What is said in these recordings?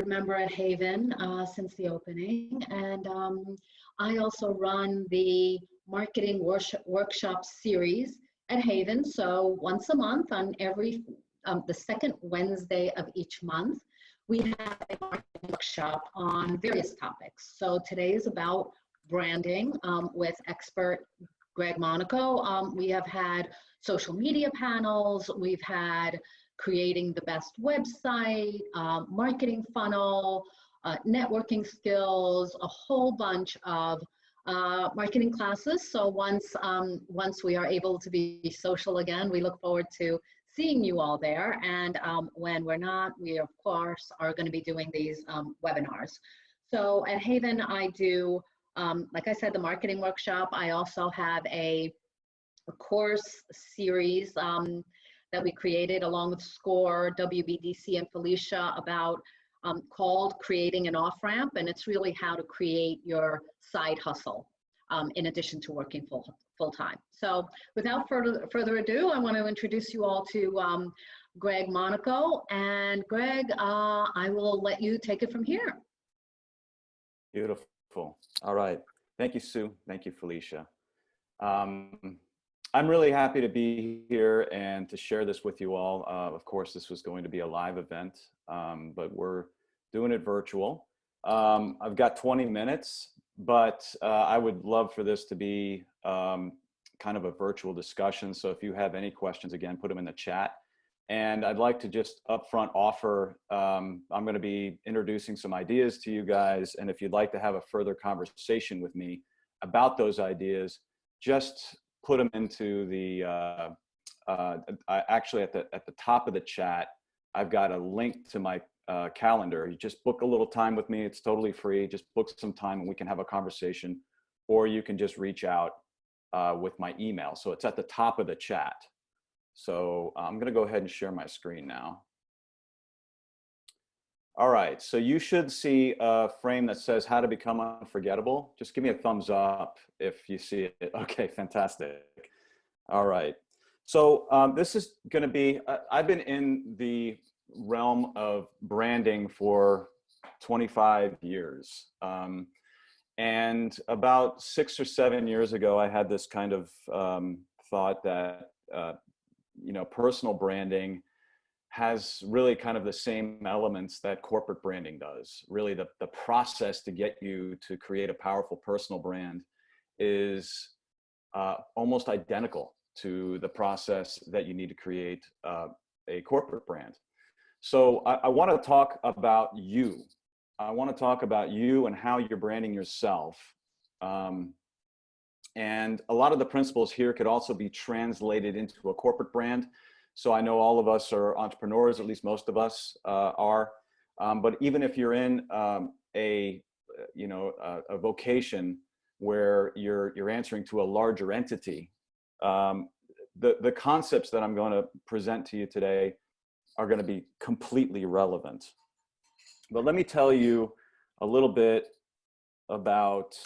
member at HAYVN since the opening, and I also run the marketing workshop series at HAYVN. So once a month on the second Wednesday of each month, we have a marketing workshop on various topics. So today is about branding with expert Greg Monaco. We have had social media panels, we've had creating the best website, marketing funnel, networking skills, a whole bunch of marketing classes. So once we are able to be social again, we look forward to seeing you all there. And when we're not, we of course are going to be doing these webinars. So at HAYVN, I do, like I said, the marketing workshop. I also have a course series that we created along with SCORE, WBDC, and Felicia about called Creating an Off-Ramp, and it's really how to create your side hustle in addition to working full-time. So without further ado, I want to introduce you all to Greg Monaco. And Greg, I will let you take it from here. Beautiful. All right. Thank you, Sue. Thank you, Felicia. I'm really happy to be here and to share this with you all. Of course, this was going to be a live event, but we're doing it virtual. I've got 20 minutes, but I would love for this to be kind of a virtual discussion. So if you have any questions, again, put them in the chat. And I'd like to just upfront offer, I'm going to be introducing some ideas to you guys. And if you'd like to have a further conversation with me about those ideas, just put them into the, actually at the top of the chat, I've got a link to my calendar. You just book a little time with me. It's totally free. Just book some time and we can have a conversation, or you can just reach out with my email. So it's at the top of the chat. So I'm going to go ahead and share my screen now. All right, so you should see a frame that says how to become unforgettable. Just give me a thumbs up if you see it. Okay, fantastic. All right, so this is going to be, I've been in the realm of branding for 25 years. And about 6 or 7 years ago, I had this kind of thought that, you know, personal branding has really kind of the same elements that corporate branding does. Really, the process to get you to create a powerful personal brand is almost identical to the process that you need to create a corporate brand. So I want to talk about you. I want to talk about you and how you're branding yourself. And a lot of the principles here could also be translated into a corporate brand. So I know all of us are entrepreneurs, at least most of us are. But even if you're in a vocation where you're answering to a larger entity, the concepts that I'm going to present to you today are going to be completely relevant. But let me tell you a little bit about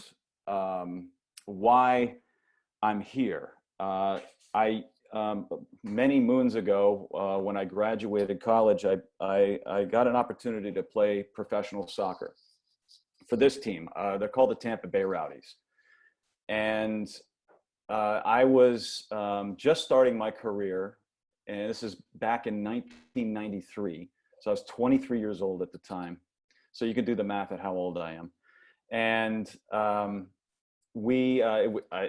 why I'm here. Many moons ago, when I graduated college, I got an opportunity to play professional soccer for this team. They're called the Tampa Bay Rowdies. And I was just starting my career, and this is back in 1993. So I was 23 years old at the time. So you can do the math at how old I am. And I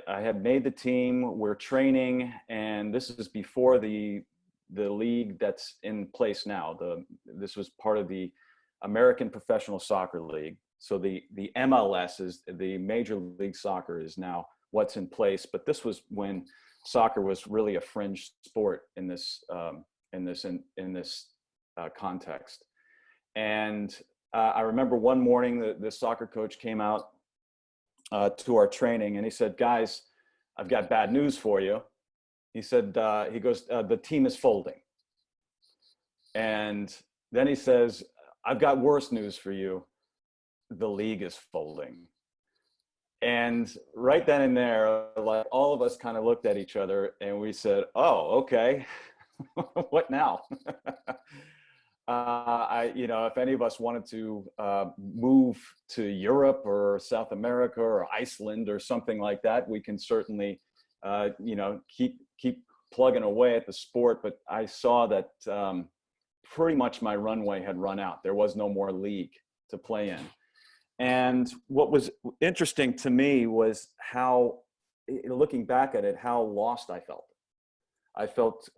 had made the team, we're training, and this is before the league that's in place now. This was part of the American Professional Soccer League. So the MLS is the Major League Soccer is now what's in place, but this was when soccer was really a fringe sport in this context. And I remember one morning the soccer coach came out to our training, and he said, "Guys, I've got bad news for you." He said, he goes, "The team is folding." And then he says, "I've got worse news for you. The league is folding." And right then and there, like all of us kind of looked at each other and we said, "Oh, okay, what now?" if any of us wanted to move to Europe or South America or Iceland or something like that, we can certainly, keep plugging away at the sport. But I saw that pretty much my runway had run out. There was no more league to play in. And what was interesting to me was how, looking back at it, how lost I felt. I felt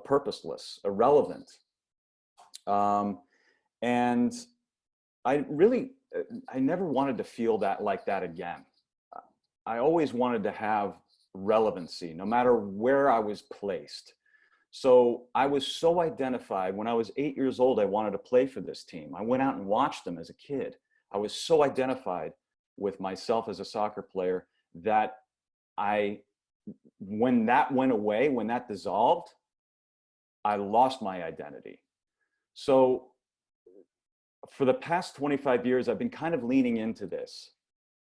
purposeless, irrelevant. And I never wanted to feel like that again. I always wanted to have relevancy, no matter where I was placed. So I was so identified. When I was 8 years old, I wanted to play for this team. I went out and watched them as a kid. I was so identified with myself as a soccer player that when that went away, when that dissolved, I lost my identity. So for the past 25 years, I've been kind of leaning into this.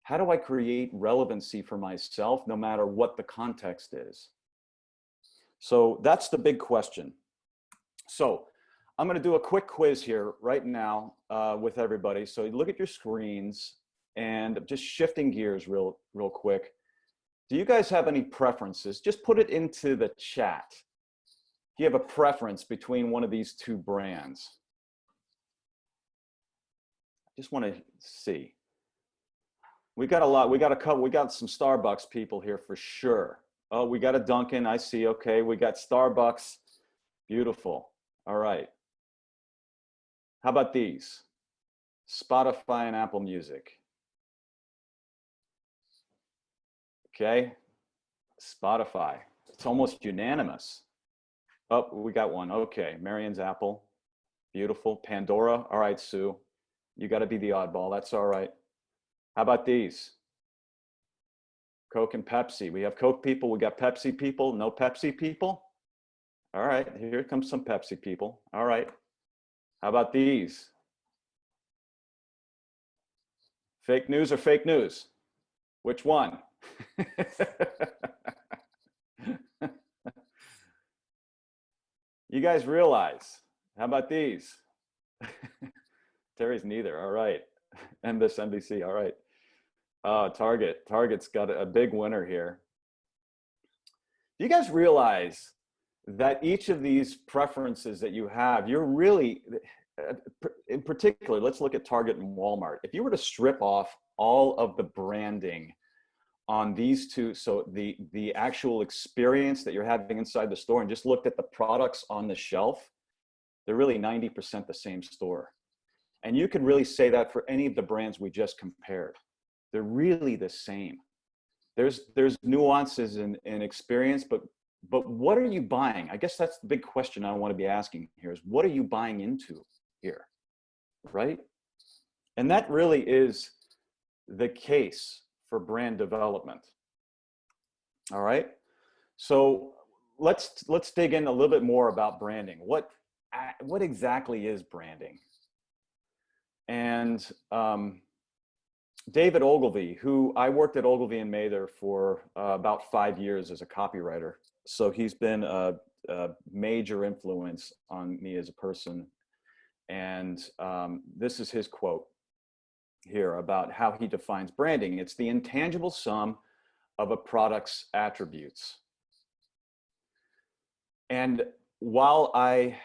How do I create relevancy for myself, no matter what the context is? So that's the big question. So I'm going to do a quick quiz here right now with everybody. So you look at your screens, and just shifting gears real quick. Do you guys have any preferences? Just put it into the chat. Do you have a preference between one of these two brands? I just want to see. We got a lot. We got some Starbucks people here for sure. Oh, we got a Dunkin'. I see. Okay, we got Starbucks. Beautiful. All right. How about these? Spotify and Apple Music. Okay. Spotify. It's almost unanimous. Oh, we got one. Okay. Marion's Apple. Beautiful. Pandora. All right, Sue. You got to be the oddball. That's all right. How about these? Coke and Pepsi. We have Coke people. We got Pepsi people. No Pepsi people? All right. Here comes some Pepsi people. All right. How about these? Fake news or fake news? Which one? You guys realize, how about these? Terry's neither. All right. MSNBC. All right. Target's got a big winner here. Do you guys realize that each of these preferences that you have, you're really, in particular, let's look at Target and Walmart. If you were to strip off all of the branding on these two, so the actual experience that you're having inside the store, and just looked at the products on the shelf, they're really 90% the same store. And you could really say that for any of the brands we just compared. They're really the same. There's nuances in experience, but what are you buying? I guess that's the big question I want to be asking here is, what are you buying into here, right? And that really is the case for brand development. All right. So let's dig in a little bit more about branding. What exactly is branding? And David Ogilvy, who I worked at Ogilvy and Mather for about 5 years as a copywriter. So he's been a major influence on me as a person. And this is his quote here about how he defines branding. It's the intangible sum of a product's attributes. And while I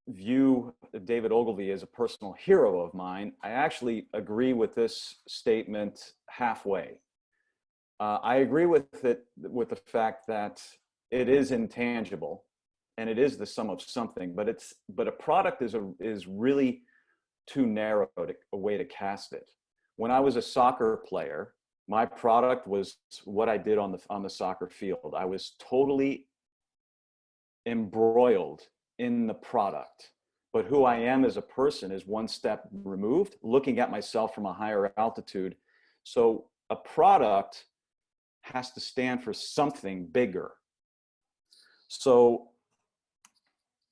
view David Ogilvy as a personal hero of mine, I actually agree with this statement halfway. I agree with it, with the fact that it is intangible and it is the sum of something, but a product is really too narrow a way to cast it. When I was a soccer player, my product was what I did on the soccer field. I was totally embroiled in the product, but who I am as a person is one step removed, looking at myself from a higher altitude. So a product has to stand for something bigger. So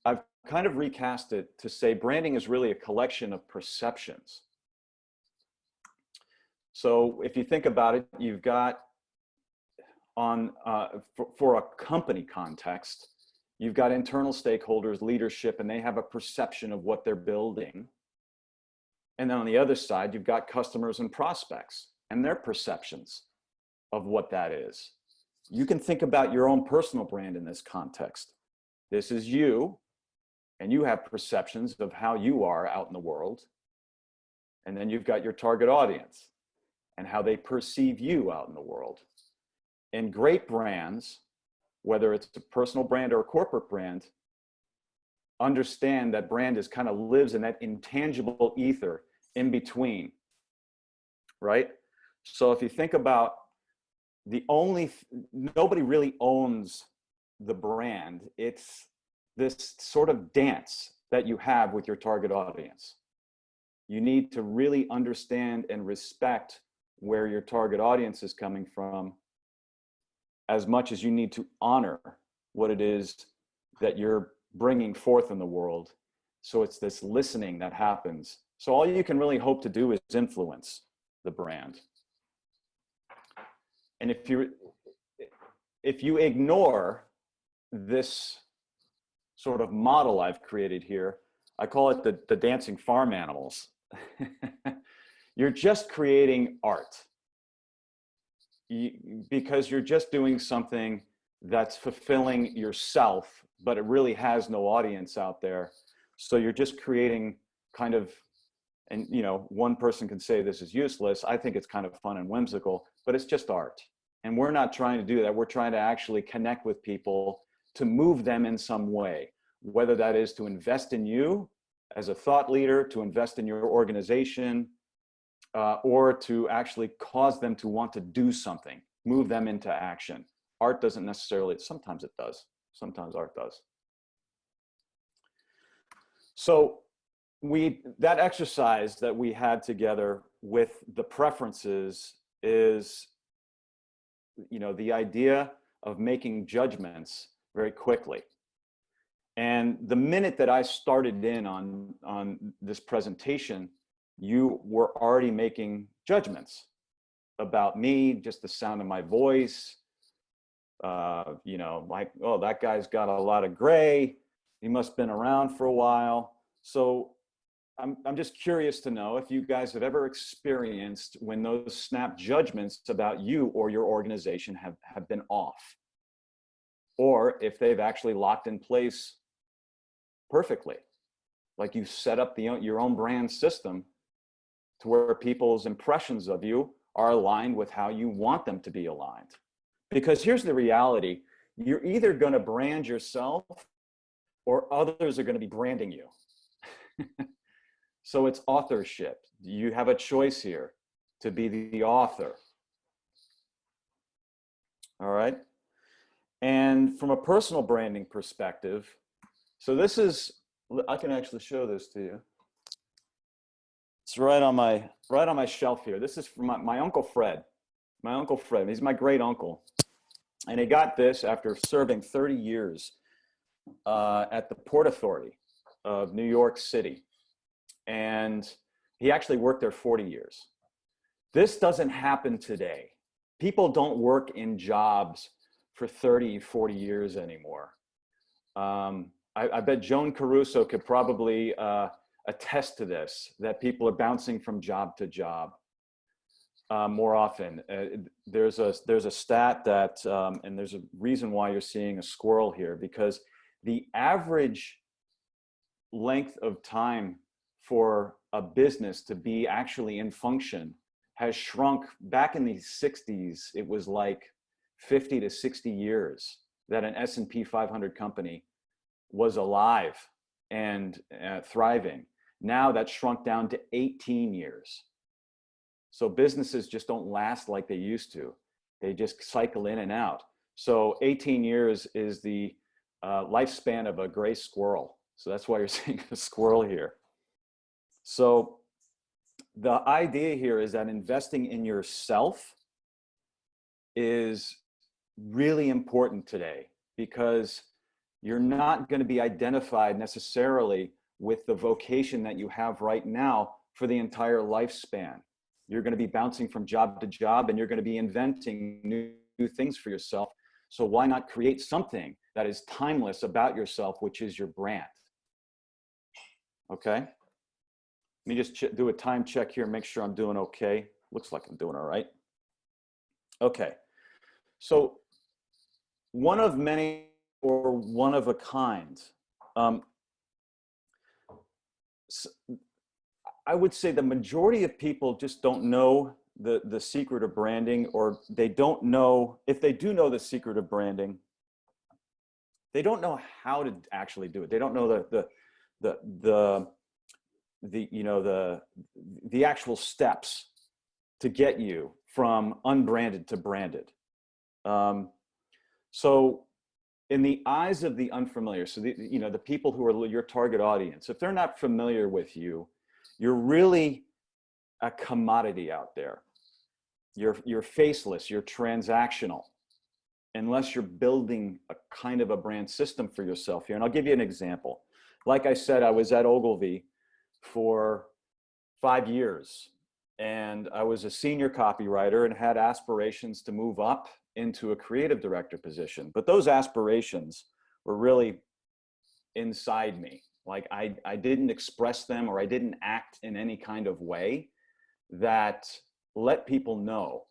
I've kind of recast it to say branding is really a collection of perceptions. So if you think about it, you've got for a company context, You've got internal stakeholders, leadership, and they have a perception of what they're building. And then on the other side, you've got customers and prospects and their perceptions of what that is. You can think about your own personal brand in this context. This is you, and you have perceptions of how you are out in the world. And then you've got your target audience and how they perceive you out in the world. And great brands, whether it's a personal brand or a corporate brand, understand that brand is kind of lives in that intangible ether in between, right? So if you think about nobody really owns the brand. It's this sort of dance that you have with your target audience. You need to really understand and respect where your target audience is coming from, as much as you need to honor what it is that you're bringing forth in the world. So it's this listening that happens. So all you can really hope to do is influence the brand. And if you ignore this sort of model I've created here, I call it the dancing farm animals. You're just creating art. Because you're just doing something that's fulfilling yourself, but it really has no audience out there. So you're just creating kind of, and you know, one person can say this is useless. I think it's kind of fun and whimsical, but it's just art. And we're not trying to do that. We're trying to actually connect with people to move them in some way, whether that is to invest in you as a thought leader, to invest in your organization, or to actually cause them to want to do something, move them into action. Art doesn't necessarily, sometimes it does. Sometimes art does. So that exercise that we had together with the preferences is, you know, the idea of making judgments very quickly. And the minute that I started in on this presentation, you were already making judgments about me, just the sound of my voice, you know, like, oh, that guy's got a lot of gray. He must have been around for a while. So I'm just curious to know if you guys have ever experienced when those snap judgments about you or your organization have been off, or if they've actually locked in place perfectly, like you set up your own brand system to where people's impressions of you are aligned with how you want them to be aligned. Because here's the reality, you're either going to brand yourself or others are going to be branding you. So it's authorship. You have a choice here to be the author. All right. And from a personal branding perspective, so this is, I can actually show this to you. It's right on my shelf here. This is from my Uncle Fred. My Uncle Fred, he's my great uncle. And he got this after serving 30 years at the Port Authority of New York City. And he actually worked there 40 years. This doesn't happen today. People don't work in jobs for 30, 40 years anymore. I bet Joan Caruso could probably attest to this, that people are bouncing from job to job more often. There's a stat that, and there's a reason why you're seeing a squirrel here, because the average length of time for a business to be actually in function has shrunk. Back in the 60s, it was like 50 to 60 years that an S&P 500 company was alive and thriving. Now that's shrunk down to 18 years. So businesses just don't last like they used to. They just cycle in and out. So 18 years is the lifespan of a gray squirrel. So that's why you're seeing a squirrel here. So the idea here is that investing in yourself is really important today, because you're not going to be identified necessarily with the vocation that you have right now for the entire lifespan. You're going to be bouncing from job to job, and you're going to be inventing new things for yourself. So why not create something that is timeless about yourself, which is your brand? Okay. Let me just do a time check here, make sure I'm doing okay. Looks like I'm doing all right. Okay. So one of many or one of a kind. So I would say the majority of people just don't know the secret of branding, or they don't know, if they do know the secret of branding, they don't know how to actually do it. They don't know the actual steps to get you from unbranded to branded. So in the eyes of the unfamiliar, so the people who are your target audience, if they're not familiar with you, you're really a commodity out there. You're faceless, you're transactional, unless you're building a kind of a brand system for yourself here. And I'll give you an example. Like I said, I was at Ogilvy for 5 years, and I was a senior copywriter and had aspirations to move up into a creative director position. But those aspirations were really inside me. Like I didn't express them, or I didn't act in any kind of way that let people know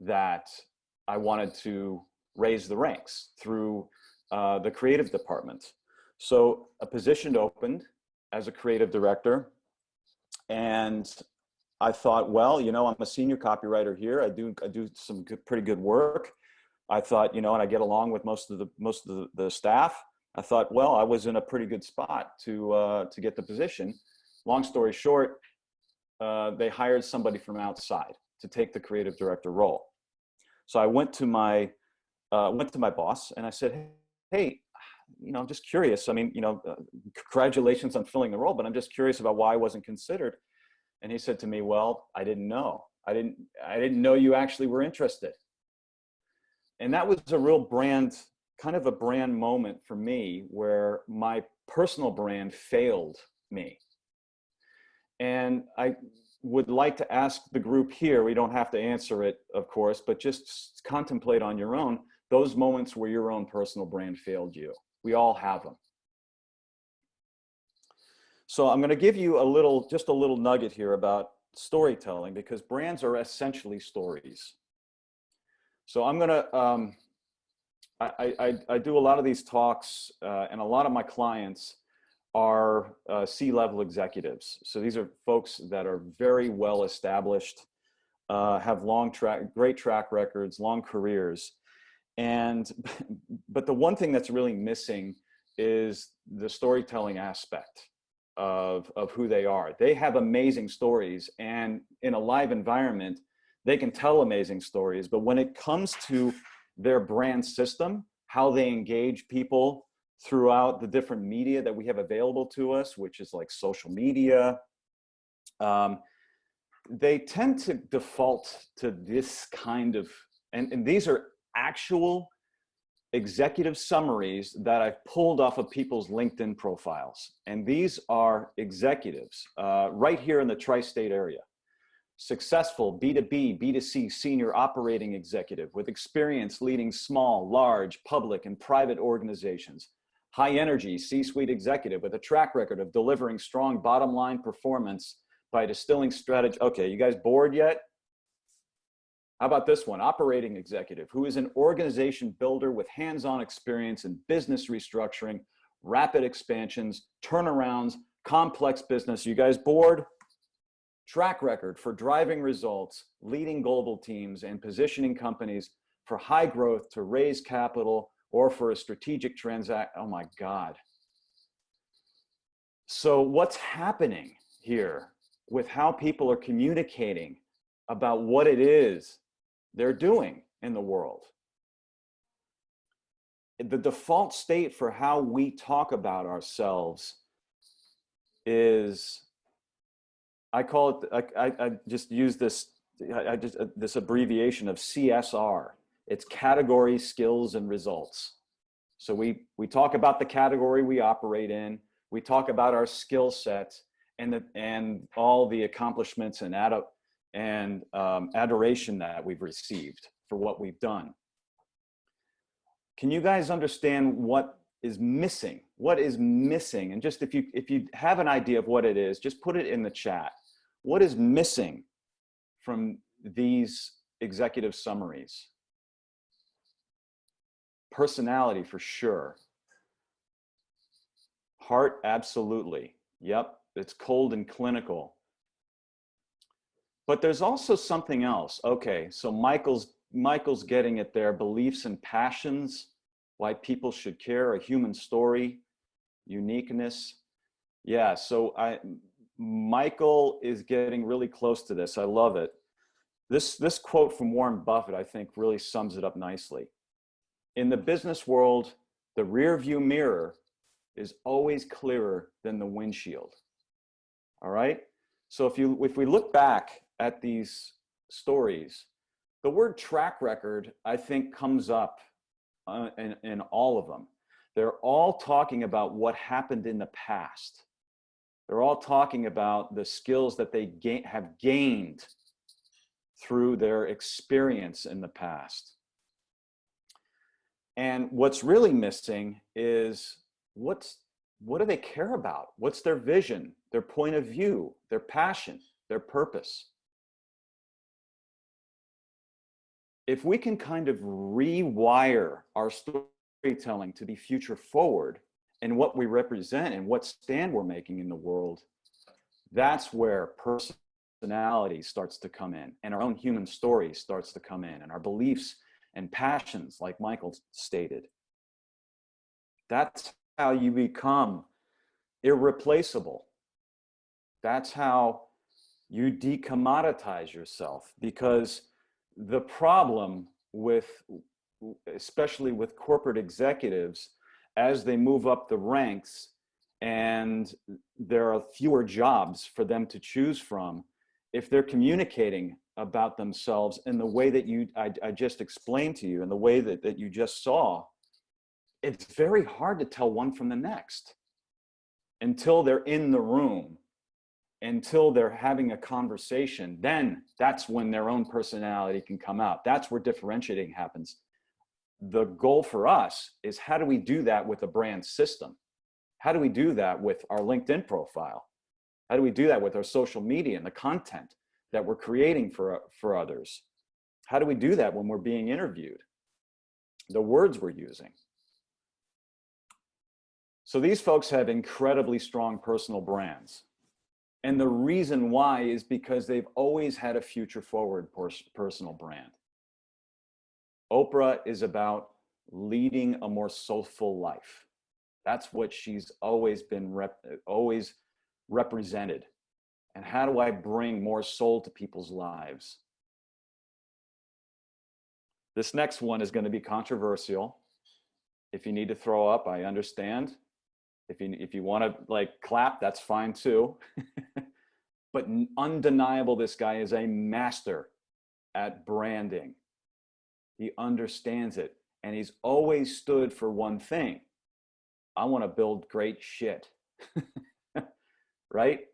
that I wanted to raise the ranks through the creative department. So a position opened as a creative director, and I thought, well, I'm a senior copywriter here. I do some pretty good work. I thought, and I get along with most of the staff. I thought, well, I was in a pretty good spot to get the position. Long story short, they hired somebody from outside to take the creative director role. So I went to my boss and I said, hey, I'm just curious. I mean, congratulations on filling the role, but I'm just curious about why I wasn't considered. And he said to me, well, I didn't know. I didn't know you actually were interested. And that was a real kind of a brand moment for me, where my personal brand failed me. And I would like to ask the group here, we don't have to answer it, of course, but just contemplate on your own those moments where your own personal brand failed you. We all have them. So I'm going to give you just a little nugget here about storytelling, because brands are essentially stories. So I'm going to, I do a lot of these talks, and a lot of my clients are C-level executives. So these are folks that are very well established, have great track records, long careers. But the one thing that's really missing is the storytelling aspect of who they are. They have amazing stories, and in a live environment, they can tell amazing stories. But when it comes to their brand system, how they engage people throughout the different media that we have available to us, which is like social media, they tend to default to this kind of, and these are actual executive summaries that I've pulled off of people's LinkedIn profiles. And these are executives right here in the tri-state area. Successful B2B, B2C senior operating executive with experience leading small, large, public, and private organizations. High energy C-suite executive with a track record of delivering strong bottom line performance by distilling strategy. Okay, you guys bored yet? How about this one? Operating executive who is an organization builder with hands-on experience in business restructuring, rapid expansions, turnarounds, complex business. You guys bored? Track record for driving results, leading global teams, and positioning companies for high growth to raise capital or for a strategic transaction. Oh my God. So what's happening here with how people are communicating about what it is they're doing in the world? The default state for how we talk about ourselves is, I call it, I just use this abbreviation of CSR. It's category, skills, and results. So we talk about the category we operate in. We talk about our skill set and all the accomplishments and adoration that we've received for what we've done. Can you guys understand what is missing? What is missing? And just if you have an idea of what it is, just put it in the chat. What is missing from these executive summaries? Personality for sure. Heart, absolutely. Yep, it's cold and clinical. But there's also something else. Okay, so Michael's getting it there. Beliefs and passions, why people should care, a human story, uniqueness. Yeah, so Michael is getting really close to this. I love it. This quote from Warren Buffett, I think, really sums it up nicely. In the business world, the rear view mirror is always clearer than the windshield. All right? So if we look back at these stories, the word track record, I think, comes up in all of them. They're all talking about what happened in the past. They're all talking about the skills that they have gained through their experience in the past. And what's really missing is what do they care about? What's their vision, their point of view, their passion, their purpose? If we can kind of rewire our storytelling to be future forward and what we represent and what stand we're making in the world, that's where personality starts to come in, and our own human story starts to come in, and our beliefs and passions, like Michael stated. That's how you become irreplaceable. That's how you decommoditize yourself, because the problem with, especially with corporate executives, as they move up the ranks and there are fewer jobs for them to choose from, if they're communicating about themselves in the way that I just explained to you, in the way that you just saw, it's very hard to tell one from the next until they're in the room, until they're having a conversation. Then that's when their own personality can come out. That's where differentiating happens. The goal for us is, how do we do that with a brand system? How do we do that with our LinkedIn profile? How do we do that with our social media and the content that we're creating for others? How do we do that when we're being interviewed? The words we're using. So these folks have incredibly strong personal brands. And the reason why is because they've always had a future forward personal brand. Oprah is about leading a more soulful life. That's what she's always been always represented. And how do I bring more soul to people's lives? This next one is going to be controversial. If you need to throw up, I understand. If you want to like clap, that's fine too. But undeniable, this guy is a master at branding. He understands it, and he's always stood for one thing. I want to build great shit. Right?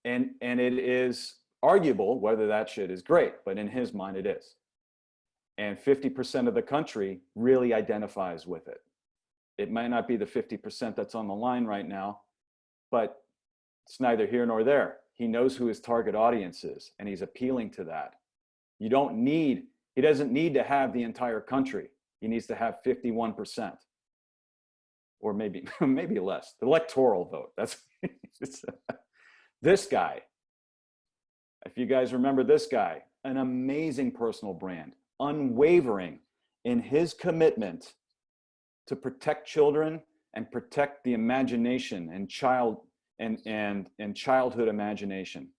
And it is arguable whether that shit is great, but in his mind it is. And 50% of the country really identifies with it. It might not be the 50% that's on the line right now, but it's neither here nor there. He knows who his target audience is, and he's appealing to that. He doesn't need to have the entire country. He needs to have 51%, or maybe less. The electoral vote. That's this guy. If you guys remember this guy, an amazing personal brand, unwavering in his commitment to protect children and protect the imagination and childhood imagination.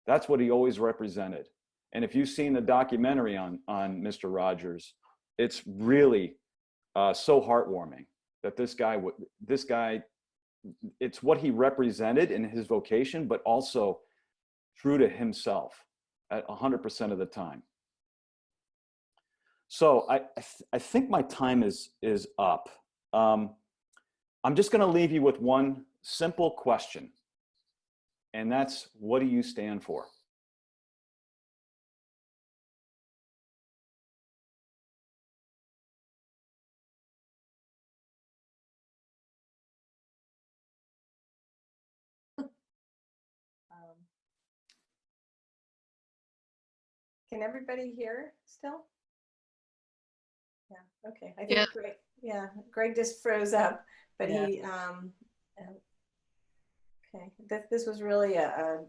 That's what he always represented. And if you've seen the documentary on Mr. Rogers, it's really so heartwarming that this guy, it's what he represented in his vocation, but also true to himself at 100% of the time. So I think my time is up. I'm just going to leave you with one simple question, and that's, what do you stand for? Can everybody hear still? Yeah, okay. I think Yeah. Greg, yeah, Greg just froze up, but Yeah. he, okay, this was really a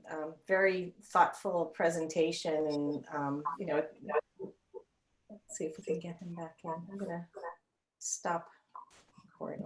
very thoughtful presentation, and you know, let's see if we can get him back in. I'm gonna stop recording.